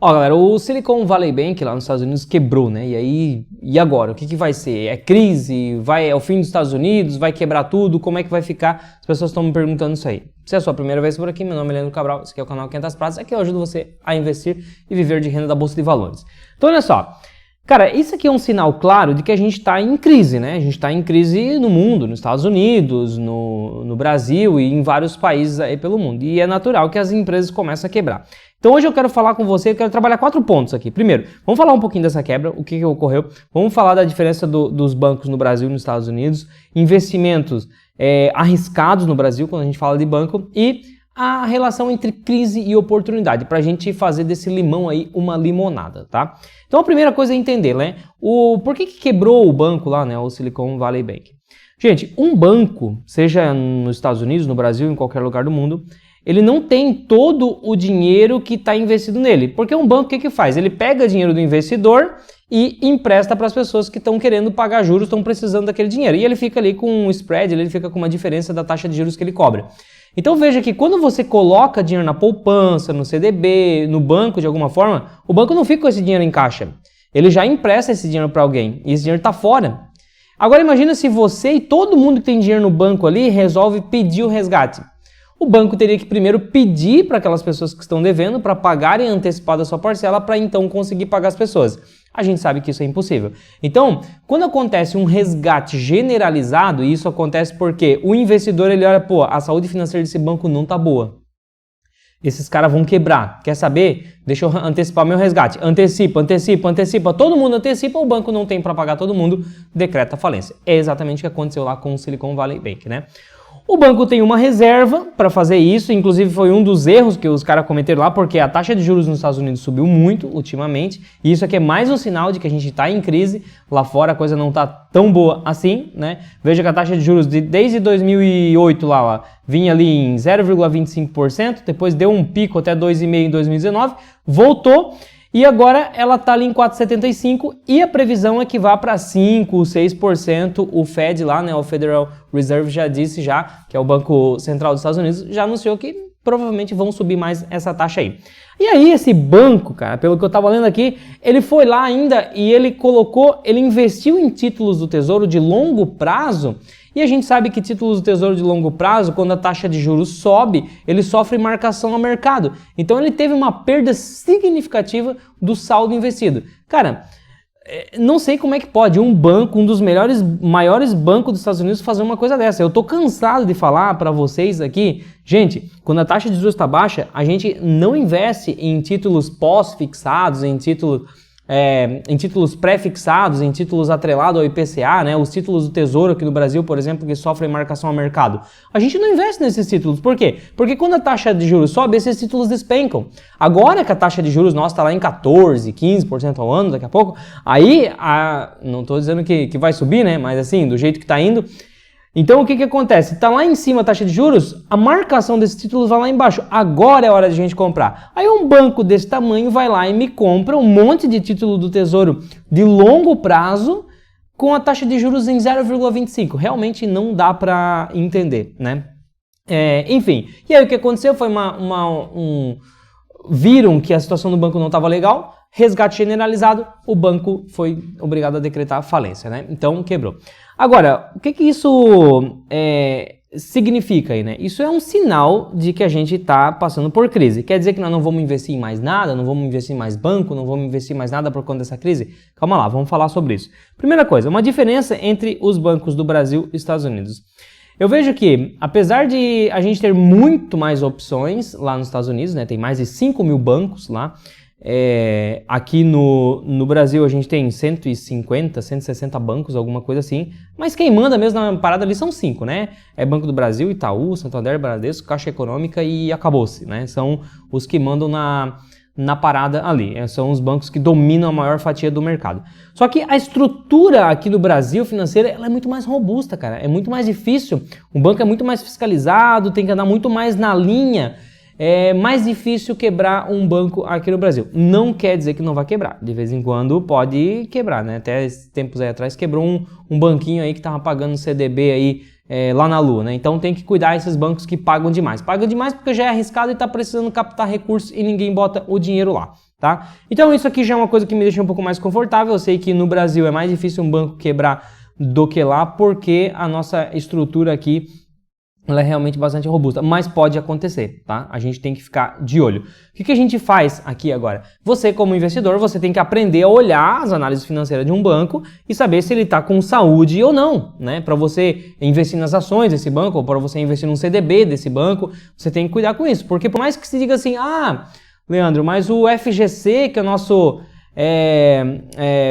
Ó, galera, o Silicon Valley Bank lá nos Estados Unidos quebrou, né? E agora? O que vai ser? É crise? É o fim dos Estados Unidos? Vai quebrar tudo? Como é que vai ficar? As pessoas estão me perguntando isso aí. Se é a sua primeira vez por aqui, meu nome é Leandro Cabral, esse aqui é o canal 500 Pratas, aqui eu ajudo você a investir e viver de renda da Bolsa de Valores. Então, olha só. Cara, isso aqui é um sinal claro de que a gente está em crise, né? A gente está em crise no mundo, nos Estados Unidos, no Brasil e em vários países aí pelo mundo. E é natural que as empresas comecem a quebrar. Então hoje eu quero falar com você, eu quero trabalhar 4 pontos aqui. Primeiro, vamos falar um pouquinho dessa quebra, o que ocorreu. Vamos falar da diferença dos bancos no Brasil e nos Estados Unidos, investimentos arriscados no Brasil, quando a gente fala de banco, e a relação entre crise e oportunidade, para a gente fazer desse limão aí uma limonada, tá? Então a primeira coisa é entender, né? Por que quebrou o banco lá, né? O Silicon Valley Bank. Gente, um banco, seja nos Estados Unidos, no Brasil, em qualquer lugar do mundo, ele não tem todo o dinheiro que está investido nele. Porque um banco, o que faz? Ele pega dinheiro do investidor e empresta para as pessoas que estão querendo pagar juros, estão precisando daquele dinheiro. E ele fica ali com um spread, ele fica com uma diferença da taxa de juros que ele cobra. Então veja que quando você coloca dinheiro na poupança, no CDB, no banco de alguma forma, o banco não fica com esse dinheiro em caixa. Ele já empresta esse dinheiro para alguém e esse dinheiro está fora. Agora imagina se você e todo mundo que tem dinheiro no banco ali resolve pedir o resgate. O banco teria que primeiro pedir para aquelas pessoas que estão devendo para pagarem antecipado a sua parcela para então conseguir pagar as pessoas. A gente sabe que isso é impossível. Então, quando acontece um resgate generalizado, e isso acontece porque o investidor ele olha, pô, a saúde financeira desse banco não tá boa. Esses caras vão quebrar. Quer saber? Deixa eu antecipar meu resgate. Antecipa. Todo mundo antecipa, o banco não tem para pagar todo mundo, decreta falência. É exatamente o que aconteceu lá com o Silicon Valley Bank, né? O banco tem uma reserva para fazer isso, inclusive foi um dos erros que os caras cometeram lá, porque a taxa de juros nos Estados Unidos subiu muito ultimamente, e isso aqui é mais um sinal de que a gente está em crise, lá fora a coisa não está tão boa assim, né? Veja que a taxa de juros desde 2008 lá, vinha ali em 0,25%, depois deu um pico até 2,5% em 2019, voltou, e agora ela está ali em 4,75% e a previsão é que vá para 5%, 6%. O Fed lá, né, o Federal Reserve já disse que é o Banco Central dos Estados Unidos, já anunciou que provavelmente vão subir mais essa taxa aí. E aí esse banco, cara, pelo que eu estava lendo aqui, ele foi lá ainda e ele investiu em títulos do Tesouro de longo prazo. E a gente sabe que títulos do Tesouro de longo prazo, quando a taxa de juros sobe, ele sofre marcação ao mercado. Então ele teve uma perda significativa do saldo investido. Cara, não sei como é que pode um banco, um dos maiores bancos dos Estados Unidos fazer uma coisa dessa. Eu tô cansado de falar para vocês aqui, gente, quando a taxa de juros está baixa, a gente não investe em títulos pós-fixados, em títulos pré-fixados, em títulos atrelados ao IPCA, né? Os títulos do Tesouro aqui no Brasil, por exemplo, que sofrem marcação ao mercado. A gente não investe nesses títulos. Por quê? Porque quando a taxa de juros sobe, esses títulos despencam. Agora que a taxa de juros nossa está lá em 14%, 15% ao ano, daqui a pouco, aí, não estou dizendo que vai subir, né? Mas assim, do jeito que está indo. Então o que acontece? Está lá em cima a taxa de juros, a marcação desses títulos vai lá embaixo. Agora é hora de a gente comprar. Aí um banco desse tamanho vai lá e me compra um monte de título do Tesouro de longo prazo com a taxa de juros em 0,25. Realmente não dá para entender, né? Enfim, e aí o que aconteceu foi viram que a situação do banco não estava legal, resgate generalizado, o banco foi obrigado a decretar falência, né? Então quebrou. Agora, o que isso significa aí, né? Isso é um sinal de que a gente está passando por crise. Quer dizer que nós não vamos investir em mais nada, não vamos investir em mais banco, não vamos investir em mais nada por conta dessa crise? Calma lá, vamos falar sobre isso. Primeira coisa, uma diferença entre os bancos do Brasil e Estados Unidos. Eu vejo que, apesar de a gente ter muito mais opções lá nos Estados Unidos, né? Tem mais de 5 mil bancos lá. Aqui no Brasil a gente tem 150, 160 bancos, alguma coisa assim, mas quem manda mesmo na parada ali são 5, né? É Banco do Brasil, Itaú, Santander, Bradesco, Caixa Econômica e acabou-se, né? São os que mandam na parada ali, são os bancos que dominam a maior fatia do mercado. Só que a estrutura aqui do Brasil financeira, ela é muito mais robusta, cara, é muito mais difícil, o banco é muito mais fiscalizado, tem que andar muito mais na linha. É mais difícil quebrar um banco aqui no Brasil. Não quer dizer que não vai quebrar. De vez em quando pode quebrar, né? Até tempos aí atrás quebrou um banquinho aí que estava pagando CDB aí lá na Lua, né? Então tem que cuidar desses bancos que pagam demais. Pagam demais porque já é arriscado e está precisando captar recursos e ninguém bota o dinheiro lá, tá? Então isso aqui já é uma coisa que me deixa um pouco mais confortável. Eu sei que no Brasil é mais difícil um banco quebrar do que lá, porque a nossa estrutura aqui ela é realmente bastante robusta, mas pode acontecer, tá? A gente tem que ficar de olho. O que a gente faz aqui agora? Você, como investidor, você tem que aprender a olhar as análises financeiras de um banco e saber se ele está com saúde ou não, né? Para você investir nas ações desse banco ou para você investir num CDB desse banco, você tem que cuidar com isso, porque por mais que se diga assim, Leandro, mas o FGC, que é o nosso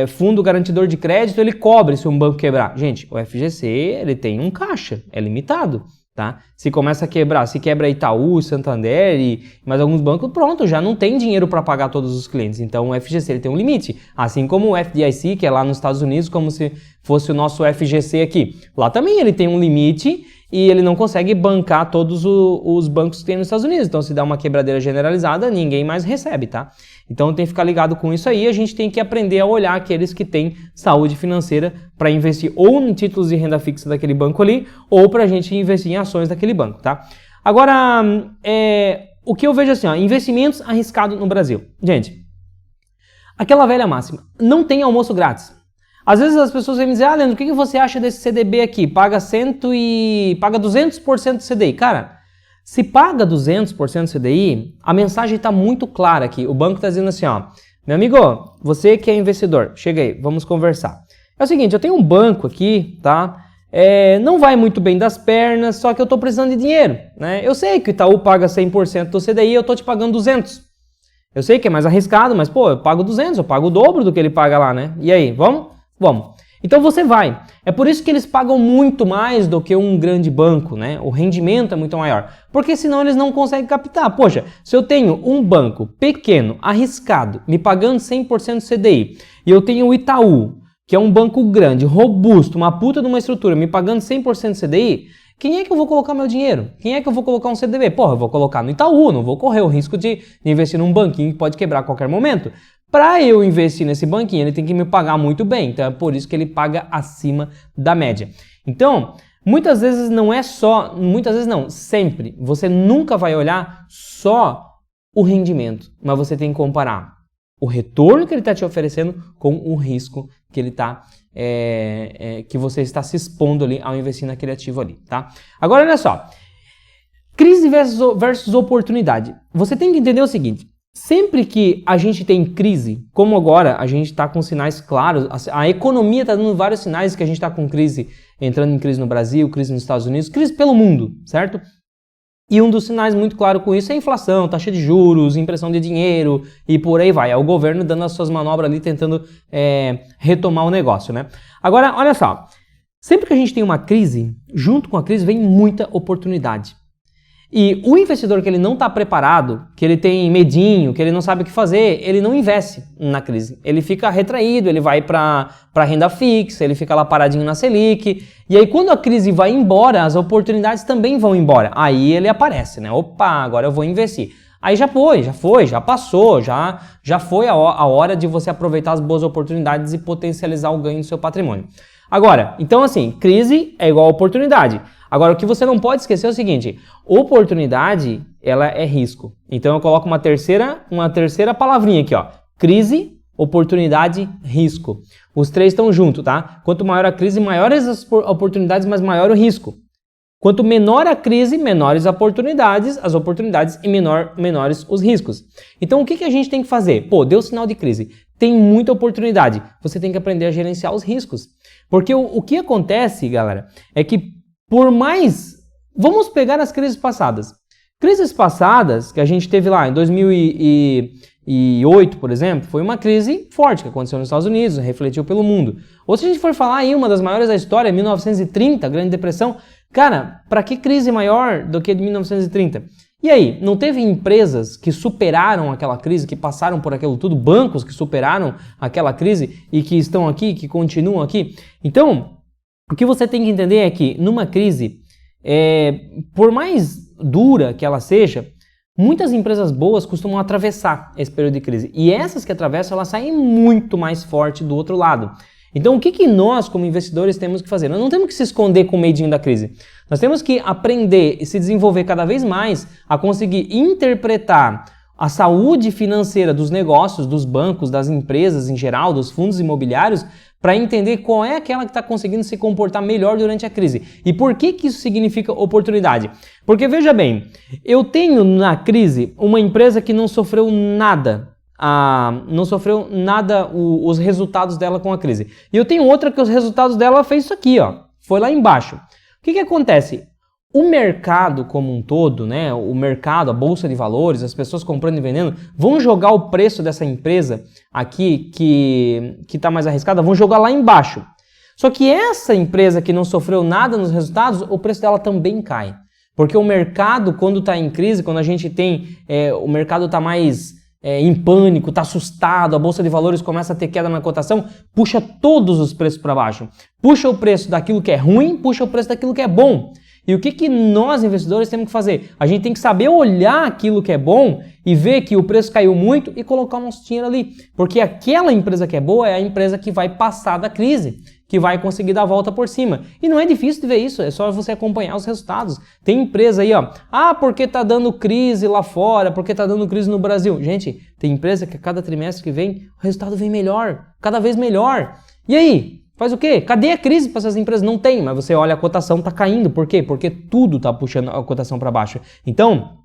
fundo garantidor de crédito, ele cobre se um banco quebrar. Gente, o FGC, ele tem um caixa, é limitado. Tá? Se começa a quebrar, se quebra Itaú, Santander e mais alguns bancos, pronto, já não tem dinheiro para pagar todos os clientes. Então o FGC ele tem um limite, assim como o FDIC, que é lá nos Estados Unidos, como se fosse o nosso FGC aqui. Lá também ele tem um limite e ele não consegue bancar todos os bancos que tem nos Estados Unidos. Então se dá uma quebradeira generalizada, ninguém mais recebe, tá? Então tem que ficar ligado com isso aí, a gente tem que aprender a olhar aqueles que têm saúde financeira para investir ou em títulos de renda fixa daquele banco ali, ou para a gente investir em ações daquele banco, tá? Agora, o que eu vejo assim, investimentos arriscados no Brasil. Gente, aquela velha máxima, não tem almoço grátis. Às vezes as pessoas vêm dizer, Leandro, o que você acha desse CDB aqui? Paga 200% do CDI. Cara, se paga 200% do CDI, a mensagem está muito clara aqui. O banco está dizendo assim, meu amigo, você que é investidor, chega aí, vamos conversar. É o seguinte, eu tenho um banco aqui, tá? Não vai muito bem das pernas, só que eu estou precisando de dinheiro, né? Eu sei que o Itaú paga 100% do CDI, eu estou te pagando 200%. Eu sei que é mais arriscado, mas pô, eu pago 200, eu pago o dobro do que ele paga lá, né? E aí, vamos? Vamos. Então você vai. É por isso que eles pagam muito mais do que um grande banco, né? O rendimento é muito maior. Porque senão eles não conseguem captar. Poxa, se eu tenho um banco pequeno, arriscado, me pagando 100% CDI, e eu tenho o Itaú, que é um banco grande, robusto, uma puta de uma estrutura, me pagando 100% CDI, quem é que eu vou colocar meu dinheiro? Quem é que eu vou colocar um CDB? Porra, eu vou colocar no Itaú, não vou correr o risco de investir num banquinho que pode quebrar a qualquer momento. Para eu investir nesse banquinho, ele tem que me pagar muito bem, então é por isso que ele paga acima da média. Então, muitas vezes sempre, você nunca vai olhar só o rendimento, mas você tem que comparar o retorno que ele está te oferecendo com o risco que ele que você está se expondo ali ao investir naquele ativo ali, tá? Agora, olha só, crise versus oportunidade. Você tem que entender o seguinte, sempre que a gente tem crise, como agora a gente está com sinais claros, a economia está dando vários sinais que a gente está com crise, entrando em crise no Brasil, crise nos Estados Unidos, crise pelo mundo, certo? E um dos sinais muito claro com isso é a inflação, taxa de juros, impressão de dinheiro e por aí vai. É o governo dando as suas manobras ali, tentando retomar o negócio, né? Agora, olha só, sempre que a gente tem uma crise, junto com a crise vem muita oportunidade. E o investidor que ele não está preparado, que ele tem medinho, que ele não sabe o que fazer, ele não investe na crise. Ele fica retraído, ele vai para renda fixa, ele fica lá paradinho na Selic. E aí quando a crise vai embora, as oportunidades também vão embora. Aí ele aparece, né? Opa, agora eu vou investir. Aí já passou, já foi a hora de você aproveitar as boas oportunidades e potencializar o ganho do seu patrimônio. Agora, então assim, crise é igual a oportunidade. Agora, o que você não pode esquecer é o seguinte, oportunidade, ela é risco. Então, eu coloco uma terceira palavrinha aqui, ó. Crise, oportunidade, risco. Os três estão juntos, tá? Quanto maior a crise, maiores as oportunidades, mas maior o risco. Quanto menor a crise, menores as oportunidades e menores os riscos. Então, o que a gente tem que fazer? Pô, deu sinal de crise, tem muita oportunidade. Você tem que aprender a gerenciar os riscos. Porque o que acontece, galera, é que vamos pegar as crises passadas. Crises passadas que a gente teve lá em 2008, por exemplo, foi uma crise forte que aconteceu nos Estados Unidos, refletiu pelo mundo. Ou se a gente for falar aí, uma das maiores da história, 1930, a Grande Depressão, cara, para que crise maior do que de 1930? E aí, não teve empresas que superaram aquela crise, que passaram por aquilo tudo, bancos que superaram aquela crise e que estão aqui, que continuam aqui? Então, o que você tem que entender é que numa crise, por mais dura que ela seja, muitas empresas boas costumam atravessar esse período de crise. E essas que atravessam, elas saem muito mais forte do outro lado. Então, o que nós, como investidores, temos que fazer? Nós não temos que se esconder com o medinho da crise. Nós temos que aprender e se desenvolver cada vez mais a conseguir interpretar a saúde financeira dos negócios, dos bancos, das empresas em geral, dos fundos imobiliários, para entender qual é aquela que está conseguindo se comportar melhor durante a crise. E por que isso significa oportunidade? Porque veja bem, eu tenho na crise uma empresa que não sofreu nada, os resultados dela com a crise. E eu tenho outra que os resultados dela fez isso aqui, ó, foi lá embaixo. O que acontece? O mercado como um todo, né, o mercado, a bolsa de valores, as pessoas comprando e vendendo, vão jogar o preço dessa empresa aqui que está mais arriscada, vão jogar lá embaixo. Só que essa empresa que não sofreu nada nos resultados, o preço dela também cai. Porque o mercado, quando está em crise, quando a gente tem, o mercado está mais em pânico, está assustado, a bolsa de valores começa a ter queda na cotação, puxa todos os preços para baixo. Puxa o preço daquilo que é ruim, puxa o preço daquilo que é bom. E o que nós, investidores, temos que fazer? A gente tem que saber olhar aquilo que é bom e ver que o preço caiu muito e colocar o nosso dinheiro ali. Porque aquela empresa que é boa é a empresa que vai passar da crise, que vai conseguir dar a volta por cima. E não é difícil de ver isso, é só você acompanhar os resultados. Tem empresa aí, ó, porque tá dando crise lá fora, porque tá dando crise no Brasil. Gente, tem empresa que a cada trimestre que vem, o resultado vem melhor, cada vez melhor. E aí? Faz o quê? Cadê a crise para essas empresas? Não tem, mas você olha, a cotação está caindo. Por quê? Porque tudo está puxando a cotação para baixo. Então,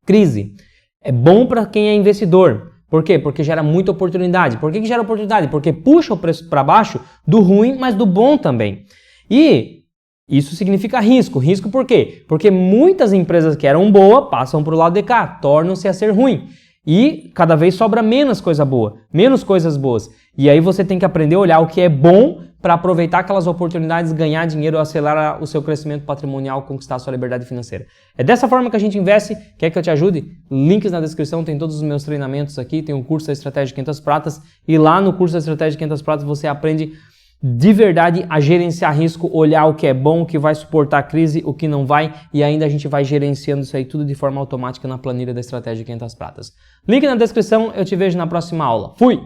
crise é bom para quem é investidor. Por quê? Porque gera muita oportunidade. Por que gera oportunidade? Porque puxa o preço para baixo do ruim, mas do bom também. E isso significa risco. Risco por quê? Porque muitas empresas que eram boas passam para o lado de cá, tornam-se a ser ruim. E cada vez sobra menos coisa boa, menos coisas boas. E aí você tem que aprender a olhar o que é bom para aproveitar aquelas oportunidades, ganhar dinheiro, acelerar o seu crescimento patrimonial, conquistar a sua liberdade financeira. É dessa forma que a gente investe. Quer que eu te ajude? Links na descrição, tem todos os meus treinamentos aqui, tem um curso da Estratégia 500 Pratas e lá no curso da Estratégia 500 Pratas você aprende de verdade a gerenciar risco, olhar o que é bom, o que vai suportar a crise, o que não vai, e ainda a gente vai gerenciando isso aí tudo de forma automática na planilha da Estratégia 500 Pratas. Link na descrição, eu te vejo na próxima aula. Fui!